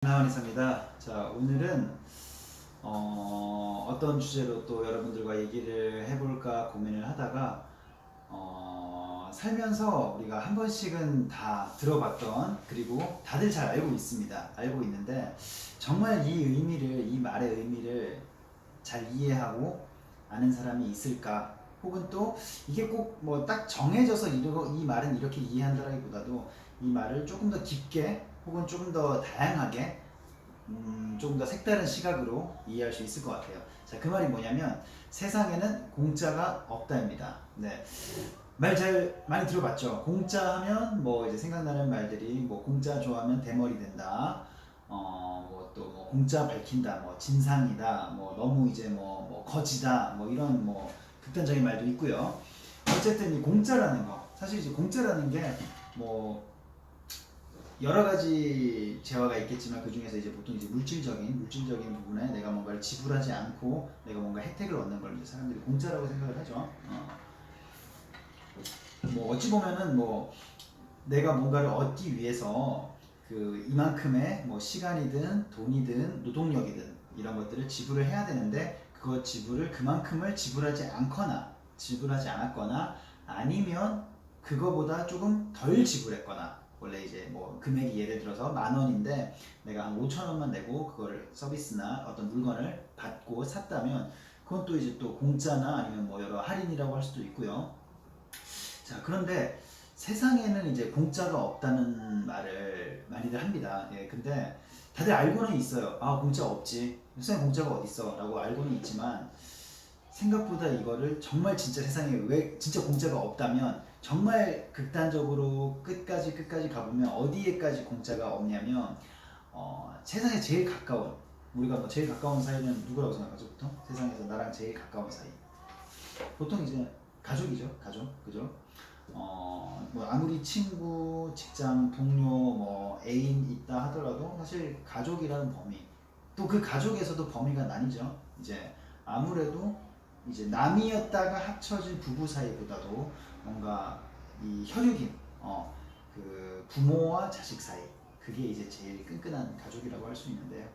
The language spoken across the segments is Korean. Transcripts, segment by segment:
나원이사입니다. 자, 오늘은 어떤 주제로 또 여러분들과 얘기를 해볼까 고민을 하다가 살면서 우리가 한 번씩은 다 들어봤던, 그리고 다들 잘 알고 있습니다. 알고 있는데 정말 이 말의 의미를 잘 이해하고 아는 사람이 있을까? 혹은 또 이게 꼭 뭐 딱 정해져서 이 말은 이렇게 이해한다라기보다도 이 말을 조금 더 깊게 혹은 조금 더 다양하게 조금 더 색다른 시각으로 이해할 수 있을 것 같아요. 자, 그 말이 뭐냐면 세상에는 공짜가 없다입니다. 네. 말 잘 많이 들어봤죠? 공짜 하면 뭐 이제 생각나는 말들이 뭐 공짜 좋아하면 대머리 된다. 뭐 또 뭐 공짜 밝힌다. 뭐 진상이다. 뭐 너무 이제 뭐 거지다. 뭐 이런 뭐 극단적인 말도 있고요. 어쨌든 이 공짜라는 거. 사실 이제 공짜라는 게 뭐 여러 가지 재화가 있겠지만 그 중에서 이제 보통 이제 물질적인 부분에 내가 뭔가를 지불하지 않고 내가 뭔가 혜택을 얻는 걸 이제 사람들이 공짜라고 생각을 하죠. 뭐 어찌 보면은 뭐 내가 뭔가를 얻기 위해서 그 이만큼의 뭐 시간이든 돈이든 노동력이든 이런 것들을 지불을 해야 되는데 그 지불을 그만큼을 지불하지 않았거나 아니면 그거보다 조금 덜 지불했거나 원래 이제 뭐 금액이 예를 들어서 10,000원인데 내가 한 5,000원만 내고 그거를 서비스나 어떤 물건을 받고 샀다면 그건 또 이제 또 공짜나 아니면 뭐 여러 할인이라고 할 수도 있고요. 자, 그런데 세상에는 이제 공짜가 없다는 말을 많이들 합니다. 예, 근데 다들 알고는 있어요. 아, 공짜 없지. 세상에 공짜가 어딨어. 라고 알고는 있지만 생각보다 이거를 정말 진짜 세상에 왜 진짜 공짜가 없다면 정말 극단적으로 끝까지 가보면 어디에까지 공짜가 없냐면 세상에 제일 가까운 우리가 뭐 제일 가까운 사이는 누구라고 생각하죠? 보통 세상에서 나랑 제일 가까운 사이 보통 이제 가족이죠. 가족 그죠? 뭐 아무리 친구, 직장 동료, 뭐 애인 있다 하더라도 사실 가족이라는 범위 또 그 가족에서도 범위가 나뉘죠. 이제 아무래도 이제 남이었다가 합쳐진 부부 사이보다도 뭔가 이 혈육인 그 부모와 자식 사이 그게 이제 제일 끈끈한 가족이라고 할 수 있는데요.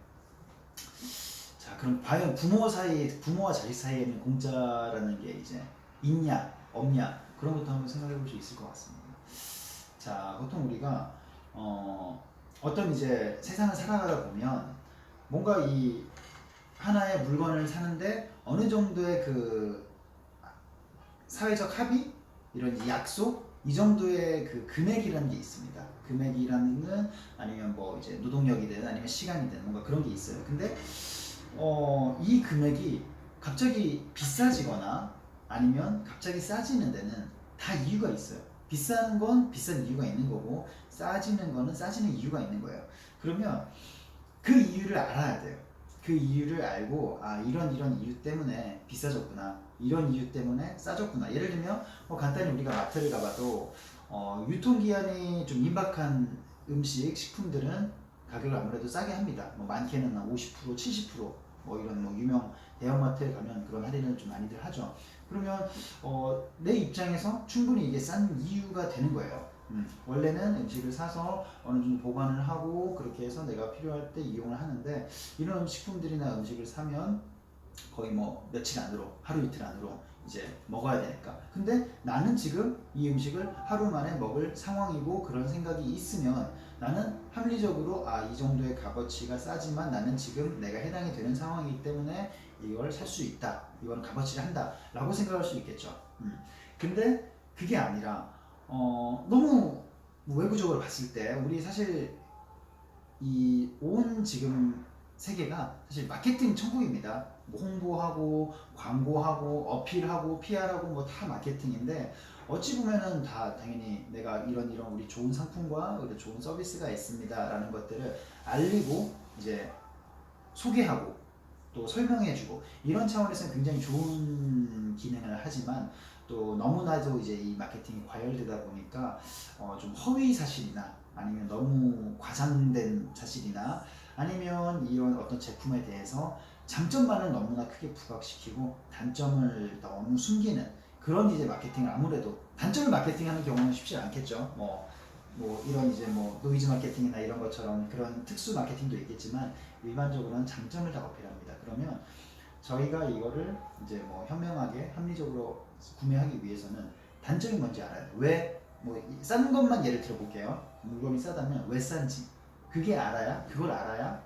자, 그럼 과연 부모와 자식 사이에는 공짜라는 게 이제 있냐 없냐 그런 것도 한번 생각해 볼 수 있을 것 같습니다. 자, 보통 우리가 어떤 이제 세상을 살아가다 보면 뭔가 이 하나의 물건을 사는데 어느 정도의 그 사회적 합의 이런 약속 이 정도의 그 금액이라는 게 있습니다. 금액이라는 건 아니면 뭐 이제 노동력이든 아니면 시간이든 뭔가 그런 게 있어요. 근데 이 금액이 갑자기 비싸지거나 아니면 갑자기 싸지는 데는 다 이유가 있어요. 비싼 건 비싼 이유가 있는 거고 싸지는 거는 싸지는 이유가 있는 거예요. 그러면 그 이유를 알아야 돼요. 그 이유를 알고 아 이런 이유 때문에 비싸졌구나 이런 이유 때문에 싸졌구나. 예를 들면 뭐 간단히 우리가 마트를 가봐도 유통기한이 좀 임박한 식품들은 가격을 아무래도 싸게 합니다. 뭐 많게는 50%, 70%뭐 이런 뭐 유명 대형마트에 가면 그런 할인을 좀 많이들 하죠. 그러면 내 입장에서 충분히 이게 싼 이유가 되는 거예요. 원래는 음식을 사서 어느 정도 보관을 하고 그렇게 해서 내가 필요할 때 이용을 하는데 이런 식품들이나 음식을 사면 거의 뭐 며칠 안으로 하루 이틀 안으로 이제 먹어야 되니까. 근데 나는 지금 이 음식을 하루 만에 먹을 상황이고 그런 생각이 있으면 나는 합리적으로 이 정도의 값어치가 싸지만 나는 지금 내가 해당이 되는 상황이기 때문에 이걸 살 수 있다. 이건 값어치를 한다. 라고 생각할 수 있겠죠. 근데 그게 아니라 너무 외부적으로 봤을 때 우리 사실 이 온 지금 세계가 사실 마케팅 천국입니다. 뭐 홍보하고 광고하고 어필하고 PR하고 뭐 다 마케팅인데 어찌 보면은 다 당연히 내가 이런 우리 좋은 상품과 우리 좋은 서비스가 있습니다라는 것들을 알리고 이제 소개하고 또 설명해주고 이런 차원에서는 굉장히 좋은 기능을 하지만 또 너무나도 이제 이 마케팅이 과열되다 보니까 좀 허위 사실이나 아니면 너무 과장된 사실이나 아니면 이런 어떤 제품에 대해서 장점만을 너무나 크게 부각시키고 단점을 너무 숨기는 그런 이제 마케팅을 아무래도 단점을 마케팅하는 경우는 쉽지 않겠죠. 뭐 뭐 이런 이제 뭐 노이즈 마케팅이나 이런 것처럼 그런 특수 마케팅도 있겠지만 일반적으로는 장점을 다 어필합니다. 그러면 저희가 이거를 이제 뭐 현명하게 합리적으로 구매하기 위해서는 단점이 뭔지 알아요. 왜 뭐 싼 것만 예를 들어 볼게요. 물건이 싸다면 왜 싼지 그게 알아야 그걸 알아야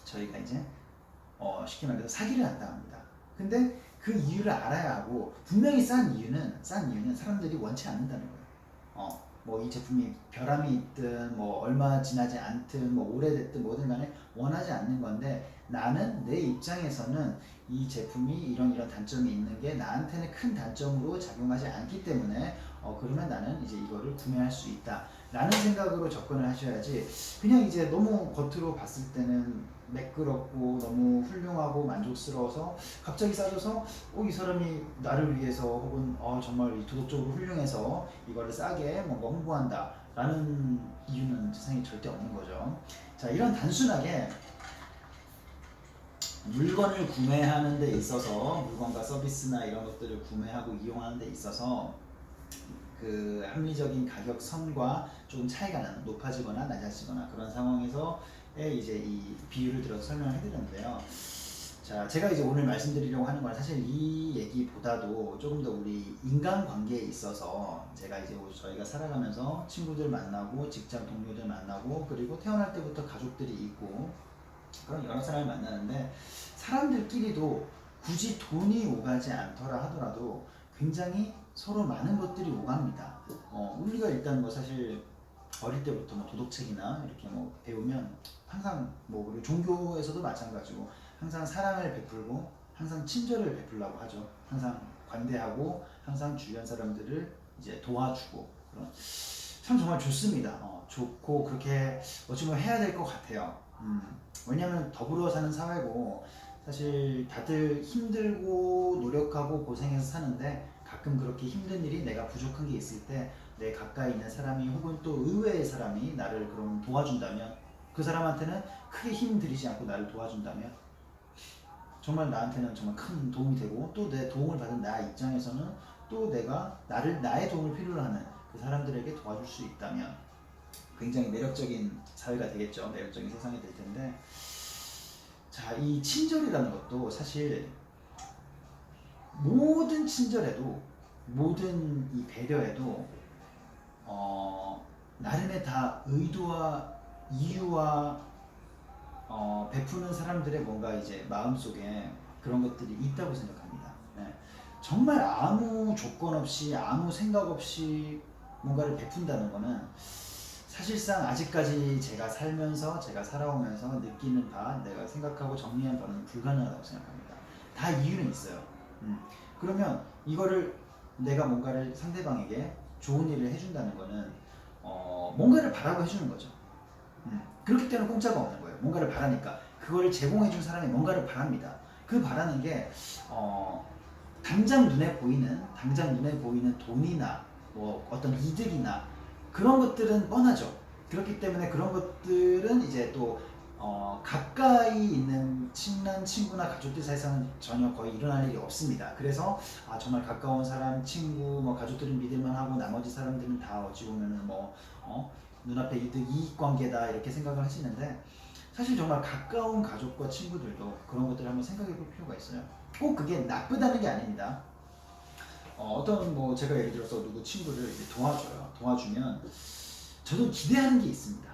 저희가 이제 쉽게 말해서 사기를 안 당합니다. 근데 그 이유를 알아야 하고 분명히 싼 이유는 사람들이 원치 않는다는 거예요. 뭐 이 제품이 결함이 있든 뭐 얼마 지나지 않든 뭐 오래됐든 뭐든 간에 원하지 않는 건데 나는 내 입장에서는 이 제품이 이런 단점이 있는 게 나한테는 큰 단점으로 작용하지 않기 때문에 그러면 나는 이제 이거를 구매할 수 있다 라는 생각으로 접근을 하셔야지 그냥 이제 너무 겉으로 봤을 때는 매끄럽고 너무 훌륭하고 만족스러워서 갑자기 싸져서 이 사람이 나를 위해서 혹은 정말 도덕적으로 훌륭해서 이거를 싸게 뭔가 홍보한다 라는 이유는 세상에 절대 없는 거죠. 자, 이런 단순하게 물건을 구매하는 데 있어서 물건과 서비스나 이런 것들을 구매하고 이용하는 데 있어서 그 합리적인 가격선과 좀 차이가 나는 높아지거나 낮아지거나 그런 상황에서의 이제 이 비유를 들어서 설명을 해드렸는데요. 자, 제가 이제 오늘 말씀드리려고 하는 건 사실 이 얘기보다도 조금 더 우리 인간관계에 있어서 제가 이제 저희가 살아가면서 친구들 만나고 직장 동료들 만나고 그리고 태어날 때부터 가족들이 있고 그런 여러 사람을 만나는데 사람들끼리도 굳이 돈이 오가지 않더라 하더라도 굉장히 서로 많은 것들이 오갑니다. 우리가 일단 뭐 사실 어릴 때부터 뭐 도덕책이나 이렇게 뭐 배우면 항상 뭐 그리고 종교에서도 마찬가지고 항상 사랑을 베풀고 항상 친절을 베풀라고 하죠. 항상 관대하고 항상 주변 사람들을 이제 도와주고 그런 참 정말 좋습니다. 좋고 그렇게 어찌 보면 해야 될 것 같아요. 왜냐하면 더불어 사는 사회고 사실 다들 힘들고 노력하고 고생해서 사는데 가끔 그렇게 힘든 일이 내가 부족한 게 있을 때 내 가까이 있는 사람이 혹은 또 의외의 사람이 나를 그럼 도와준다면 그 사람한테는 크게 힘 들이지 않고 나를 도와준다면 정말 나한테는 정말 큰 도움이 되고 또 내 도움을 받은 나 입장에서는 또 내가 나의 도움을 필요로 하는 그 사람들에게 도와줄 수 있다면 굉장히 매력적인 사회가 되겠죠. 매력적인 세상이 될 텐데 자, 이 친절이라는 것도 사실 모든 친절에도 모든 이 배려에도 나름의 다 의도와 이유와 베푸는 사람들의 뭔가 이제 마음속에 그런 것들이 있다고 생각합니다. 네. 정말 아무 조건 없이 아무 생각 없이 뭔가를 베푼다는 거는 사실상 아직까지 제가 살면서 제가 살아오면서 느끼는 바 내가 생각하고 정리한 바는 불가능하다고 생각합니다. 다 이유는 있어요. 그러면 이거를 내가 뭔가를 상대방에게 좋은 일을 해준다는 거는 뭔가를 바라고 해주는 거죠. 그렇기 때문에 공짜가 없는 거예요. 뭔가를 바라니까 그거를 제공해준 사람이 뭔가를 바랍니다. 그 바라는 게 당장 눈에 보이는 돈이나 뭐 어떤 이득이나 그런 것들은 뻔하죠. 그렇기 때문에 그런 것들은 이제 또 가까이 있는 친한 친구나 가족들 사이에서는 전혀 거의 일어날 일이 없습니다. 그래서 정말 가까운 사람, 친구, 뭐 가족들은 믿을만 하고 나머지 사람들은 다 어찌 보면은 뭐 눈앞에 이익 관계다 이렇게 생각을 하시는데 사실 정말 가까운 가족과 친구들도 그런 것들을 한번 생각해 볼 필요가 있어요. 꼭 그게 나쁘다는 게 아닙니다. 어떤 뭐 제가 예를 들어서 누구 친구를 이렇게 도와주면 저도 기대하는 게 있습니다.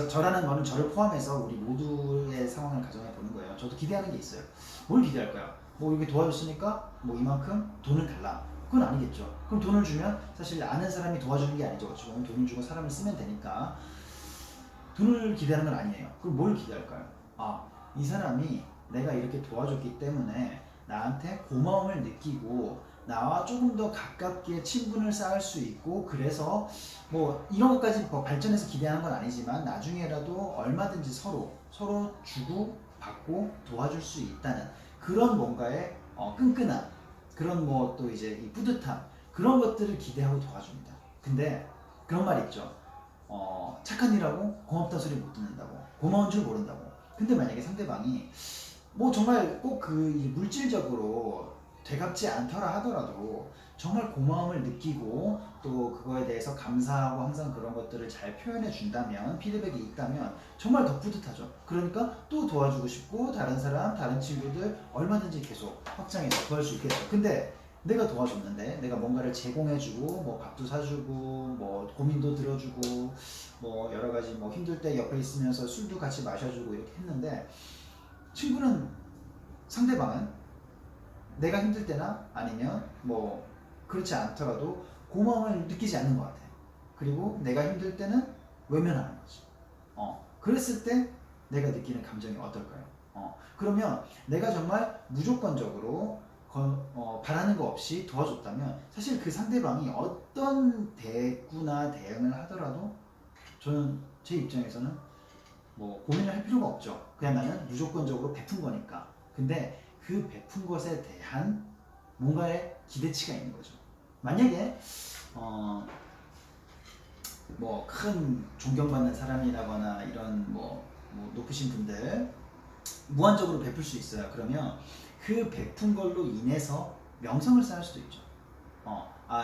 저라는 거는 저를 포함해서 우리 모두의 상황을 가정해 보는 거예요. 저도 기대하는 게 있어요. 뭘 기대할까요? 뭐 이렇게 도와줬으니까 뭐 이만큼 돈을 달라. 그건 아니겠죠. 그럼 돈을 주면 사실 아는 사람이 도와주는 게 아니죠. 어찌 보면 돈을 주고 사람을 쓰면 되니까 돈을 기대하는 건 아니에요. 그럼 뭘 기대할까요? 이 사람이 내가 이렇게 도와줬기 때문에 나한테 고마움을 느끼고 나와 조금 더 가깝게 친분을 쌓을 수 있고 그래서 뭐 이런 것까지 뭐 발전해서 기대하는 건 아니지만 나중에라도 얼마든지 서로 주고 받고 도와줄 수 있다는 그런 뭔가의 끈끈한 그런 뭐 또 이제 이 뿌듯함 그런 것들을 기대하고 도와줍니다. 근데 그런 말 있죠. 착한 일하고 고맙다 소리 못 듣는다고 고마운 줄 모른다고. 근데 만약에 상대방이 뭐 정말 꼭 그 물질적으로 되갚지 않더라 하더라도 정말 고마움을 느끼고 또 그거에 대해서 감사하고 항상 그런 것들을 잘 표현해 준다면, 피드백이 있다면 정말 더 뿌듯하죠. 그러니까 또 도와주고 싶고 다른 사람, 다른 친구들 얼마든지 계속 확장해서 도와줄 수 있겠죠. 근데 내가 도와줬는데, 내가 뭔가를 제공해주고 뭐 밥도 사주고 뭐 고민도 들어주고 뭐 여러 가지 뭐 힘들 때 옆에 있으면서 술도 같이 마셔주고 이렇게 했는데, 친구는, 상대방은 내가 힘들 때나 아니면 뭐 그렇지 않더라도 고마움을 느끼지 않는 것 같아. 그리고 내가 힘들 때는 외면하는 거지. 그랬을 때 내가 느끼는 감정이 어떨까요? 그러면 내가 정말 무조건적으로 바라는 거 없이 도와줬다면, 사실 그 상대방이 어떤 대꾸나 대응을 하더라도 저는, 제 입장에서는 뭐 고민을 할 필요가 없죠. 그냥 나는 무조건적으로 베푼 거니까. 근데 그 베푼 것에 대한 뭔가의 기대치가 있는 거죠. 만약에 뭐 큰 존경받는 사람이라거나 이런 뭐 높으신 분들 무한적으로 베풀 수 있어요. 그러면 그 베푼 걸로 인해서 명성을 쌓을 수도 있죠.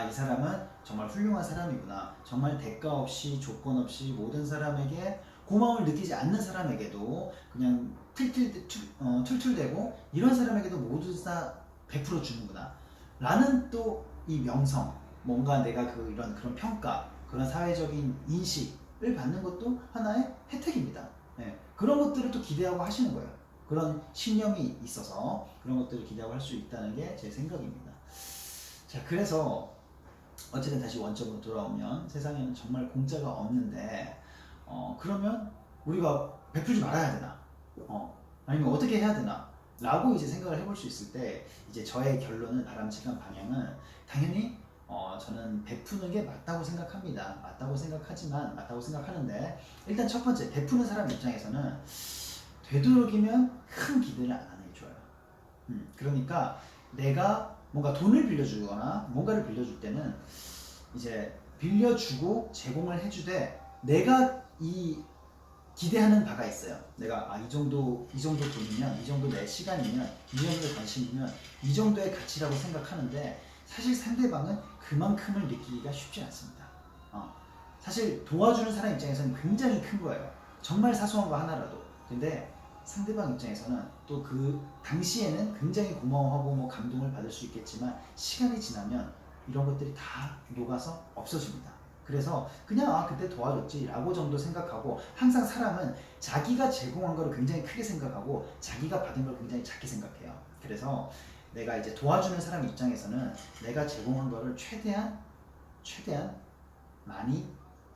이 사람은 정말 훌륭한 사람이구나. 정말 대가 없이 조건 없이 모든 사람에게 고마움을 느끼지 않는 사람에게도 그냥 툴툴대고 이런 사람에게도 모두 다 베풀어 주는구나. 라는 또 이 명성, 뭔가 내가 이런 그런 평가, 그런 사회적인 인식을 받는 것도 하나의 혜택입니다. 네, 그런 것들을 또 기대하고 하시는 거예요. 그런 신념이 있어서 그런 것들을 기대하고 할 수 있다는 게 제 생각입니다. 자, 그래서 어쨌든 다시 원점으로 돌아오면, 세상에는 정말 공짜가 없는데 그러면 우리가 베풀지 말아야 되나? 아니면 어떻게 해야 되나? 라고 이제 생각을 해볼 수 있을 때, 이제 저의 결론은, 바람직한 방향은 당연히 저는 베푸는 게 맞다고 생각합니다. 맞다고 생각하는데, 일단 첫 번째, 베푸는 사람 입장에서는 되도록이면 큰 기대를 안 하는 게 좋아요. 그러니까 내가 뭔가 돈을 빌려주거나 뭔가를 빌려줄 때는 이제 빌려주고 제공을 해주되, 내가 이 기대하는 바가 있어요. 내가 이 정도 돈이면, 이 정도 내 시간이면, 이 정도의 관심이면 이 정도의 가치라고 생각하는데, 사실 상대방은 그만큼을 느끼기가 쉽지 않습니다. 사실 도와주는 사람 입장에서는 굉장히 큰 거예요. 정말 사소한 거 하나라도. 근데 상대방 입장에서는 또 그 당시에는 굉장히 고마워하고 뭐 감동을 받을 수 있겠지만, 시간이 지나면 이런 것들이 다 녹아서 없어집니다. 그래서 그냥 그때 도와줬지 라고 정도 생각하고, 항상 사람은 자기가 제공한 거를 굉장히 크게 생각하고 자기가 받은 걸 굉장히 작게 생각해요. 그래서 내가 이제 도와주는 사람 입장에서는 내가 제공한 거를 최대한 많이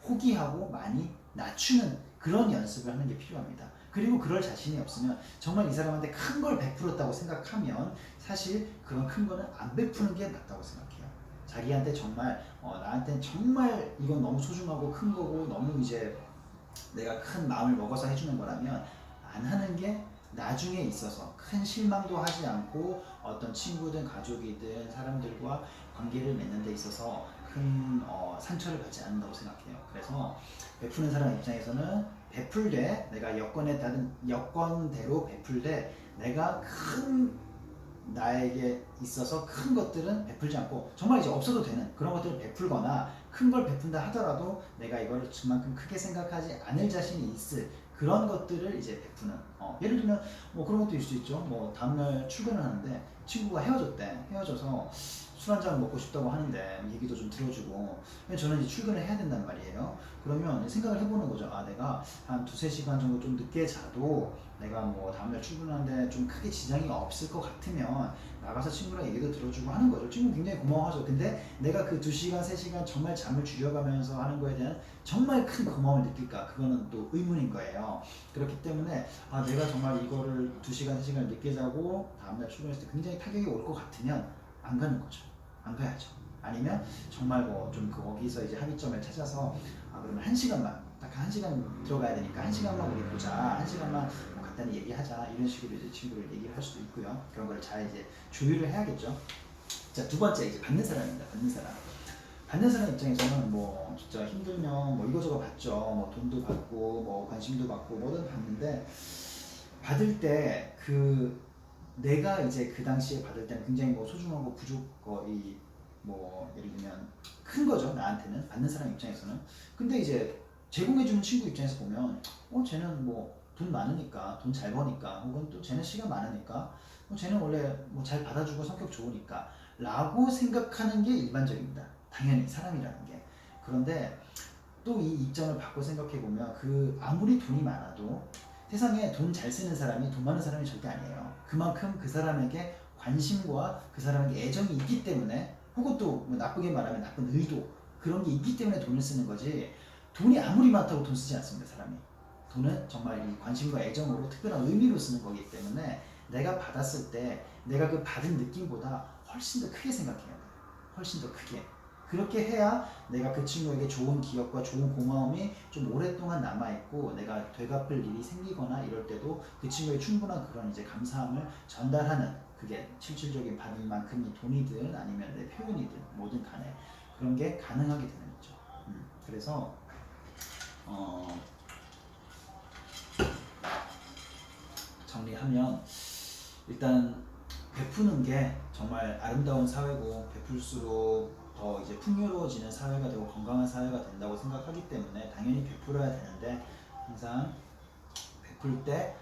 포기하고 많이 낮추는 그런 연습을 하는 게 필요합니다. 그리고 그럴 자신이 없으면, 정말 이 사람한테 큰 걸 베풀었다고 생각하면 사실 그런 큰 거는 안 베푸는 게 낫다고 생각해요. 자기한테 정말 나한테는 정말 이건 너무 소중하고 큰 거고 너무 이제 내가 큰 마음을 먹어서 해주는 거라면 안 하는 게 나중에 있어서 큰 실망도 하지 않고, 어떤 친구든 가족이든 사람들과 관계를 맺는 데 있어서 큰 상처를 받지 않는다고 생각해요. 그래서 베푸는 사람 입장에서는 베풀되, 내가 여건대로 베풀되, 내가 나에게 있어서 큰 것들은 베풀지 않고, 정말 이제 없어도 되는 그런 것들을 베풀거나, 큰 걸 베푼다 하더라도 내가 이거를 그만큼 크게 생각하지 않을 자신이 있을 그런 것들을 이제 베푸는. 예를 들면 뭐 그런 것도 있을 수 있죠. 뭐 다음날 출근을 하는데 친구가 헤어져서 술 한잔 먹고 싶다고 하는데 얘기도 좀 들어주고, 저는 이제 출근을 해야 된단 말이에요. 그러면 생각을 해보는 거죠. 내가 한 2-3시간 정도 좀 늦게 자도 내가 뭐 다음날 출근하는데 좀 크게 지장이 없을 것 같으면 나가서 친구랑 얘기도 들어주고 하는 거죠. 친구 굉장히 고마워하죠. 근데 내가 그 2시간, 3시간 정말 잠을 줄여가면서 하는 거에 대한 정말 큰 고마움을 느낄까? 그거는 또 의문인 거예요. 그렇기 때문에 내가 정말 이거를 2시간, 3시간 늦게 자고 다음날 출근했을 때 굉장히 타격이 올 것 같으면 안 가는 거죠. 안 가야죠. 아니면 정말 뭐 좀 거기서 이제 합의점을 찾아서 그러면 1시간만, 딱 1시간 들어가야 되니까 1시간만 우리 보자, 1시간만 뭐 간단히 얘기하자, 이런 식으로 이제 친구를 얘기를 할 수도 있고요. 그런 걸 잘 이제 조율을 해야겠죠. 자, 두 번째, 이제 받는 사람입니다. 받는 사람 입장에서는 뭐 진짜 힘들면 뭐 이거저거 받죠. 뭐 돈도 받고 뭐 관심도 받고 뭐든 받는데, 받을 때 내가 이제 그 당시에 받을 때는 굉장히 뭐 소중하고 거의 뭐 예를 들면 큰 거죠. 나한테는 받는 사람 입장에서는. 근데 이제 제공해주는 친구 입장에서 보면 쟤는 뭐 돈 많으니까, 돈 잘 버니까, 혹은 또 쟤는 시간 많으니까, 쟤는 원래 뭐 잘 받아주고 성격 좋으니까 라고 생각하는 게 일반적입니다. 당연히 사람이라는 게. 그런데 또 이 입장을 바꿔 생각해보면 그 아무리 돈이 많아도 세상에 돈 잘 쓰는 사람이 돈 많은 사람이 절대 아니에요. 그만큼 그 사람에게 관심과 그 사람에게 애정이 있기 때문에, 혹은 또뭐 나쁘게 말하면 나쁜 의도, 그런 게 있기 때문에 돈을 쓰는 거지, 돈이 아무리 많다고 돈 쓰지 않습니다. 사람이. 돈은 정말 이 관심과 애정으로 특별한 의미로 쓰는 거기 때문에 내가 받았을 때 내가 그 받은 느낌보다 훨씬 더 크게 생각해야 돼요. 훨씬 더 크게. 그렇게 해야 내가 그 친구에게 좋은 기억과 좋은 고마움이 좀 오랫동안 남아있고, 내가 되갚을 일이 생기거나 이럴 때도 그 친구의 충분한 그런 이제 감사함을 전달하는, 그게 실질적인 받은 만큼이 돈이든 아니면 내 표현이든 뭐든 간에 그런 게 가능하게 되는 거죠. 그래서 정리하면, 일단 베푸는 게 정말 아름다운 사회고, 베풀수록 더 이제 풍요로워지는 사회가 되고 건강한 사회가 된다고 생각하기 때문에 당연히 베풀어야 되는데, 항상 베풀 때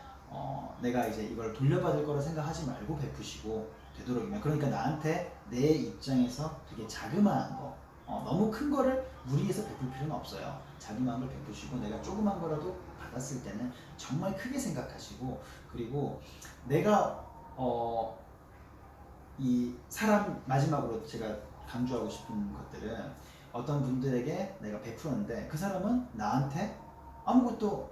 내가 이제 이걸 돌려받을 거라 생각하지 말고 베푸시고, 되도록이면, 그러니까 나한테 내 입장에서 되게 자그마한 거, 너무 큰 거를 무리해서 베풀 필요는 없어요. 자그마한 걸 베푸시고, 내가 조그만 거라도 받았을 때는 정말 크게 생각하시고, 그리고 내가 이 사람, 마지막으로 제가 강조하고 싶은 것들은, 어떤 분들에게 내가 베푸는데 그 사람은 나한테 아무것도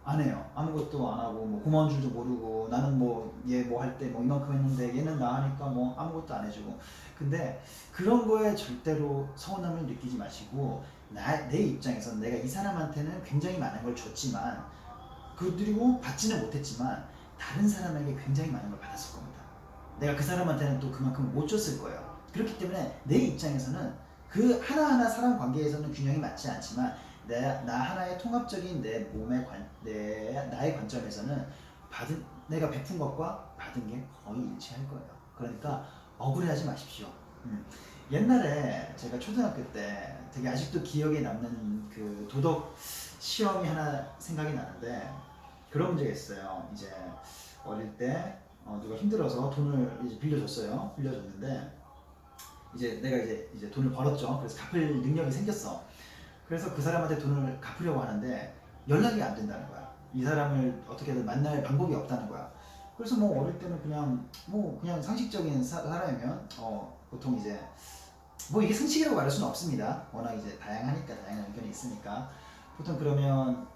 안 해요. 아무것도 안 하고 뭐 고마운 줄도 모르고, 나는 뭐 얘 뭐 할 때 뭐 이만큼 했는데 얘는 나 하니까 뭐 아무것도 안 해주고. 근데 그런 거에 절대로 서운함을 느끼지 마시고, 내 입장에서는 내가 이 사람한테는 굉장히 많은 걸 줬지만, 그리고 받지는 못했지만 다른 사람에게 굉장히 많은 걸 받았을 겁니다. 내가 그 사람한테는 또 그만큼 못 줬을 거예요. 그렇기 때문에 내 입장에서는 그 하나하나 사람 관계에서는 균형이 맞지 않지만, 나 하나의 통합적인 나의 관점에서는 내가 베푼 것과 받은 게 거의 일치할 거예요. 그러니까 억울해하지 마십시오. 옛날에 제가 초등학교 때 되게 아직도 기억에 남는 그 도덕 시험이 하나 생각이 나는데, 그런 문제가 있어요. 이제 어릴 때 누가 힘들어서 돈을 이제 빌려줬는데, 이제 내가 이제 돈을 벌었죠. 그래서 갚을 능력이 생겼어. 그래서 그 사람한테 돈을 갚으려고 하는데 연락이 안 된다는 거야. 이 사람을 어떻게든 만날 방법이 없다는 거야. 그래서 뭐 어릴 때는 그냥 상식적인 사람이면 보통 이제 뭐 이게 상식이라고 말할 수는 없습니다. 워낙 이제 다양한 의견이 있으니까, 보통 그러면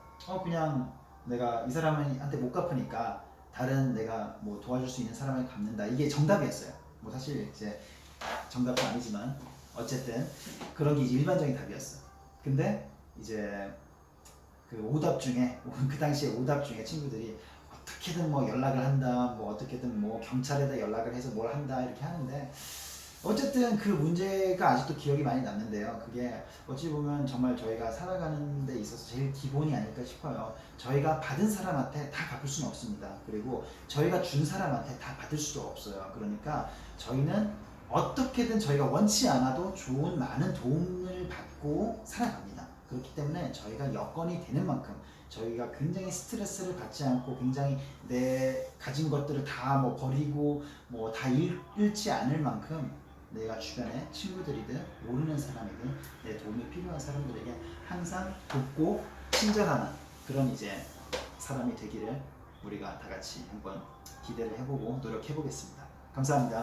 그냥 내가 이 사람한테 못 갚으니까 다른 내가 뭐 도와줄 수 있는 사람을 갚는다, 이게 정답이었어요. 뭐 사실 이제 정답도 아니지만 어쨌든 그런 게 이제 일반적인 답이었어. 근데 이제 그 오답 중에 그 당시에 오답 중에 친구들이 어떻게든 뭐 연락을 한다, 뭐 어떻게든 뭐 경찰에다 연락을 해서 뭘 한다 이렇게 하는데, 어쨌든 그 문제가 아직도 기억이 많이 남는데요. 그게 어찌 보면 정말 저희가 살아가는 데 있어서 제일 기본이 아닐까 싶어요. 저희가 받은 사람한테 다 갚을 수는 없습니다. 그리고 저희가 준 사람한테 다 받을 수도 없어요. 그러니까 저희는 어떻게든 저희가 원치 않아도 좋은 많은 도움을 받고 살아갑니다. 그렇기 때문에 저희가 여건이 되는 만큼, 저희가 굉장히 스트레스를 받지 않고, 굉장히 내 가진 것들을 다 뭐 버리고 뭐 다 잃지 않을 만큼, 내가 주변에 친구들이든 모르는 사람이든 내 도움이 필요한 사람들에게 항상 돕고 친절하는 그런 이제 사람이 되기를 우리가 다 같이 한번 기대를 해보고 노력해 보겠습니다. 감사합니다.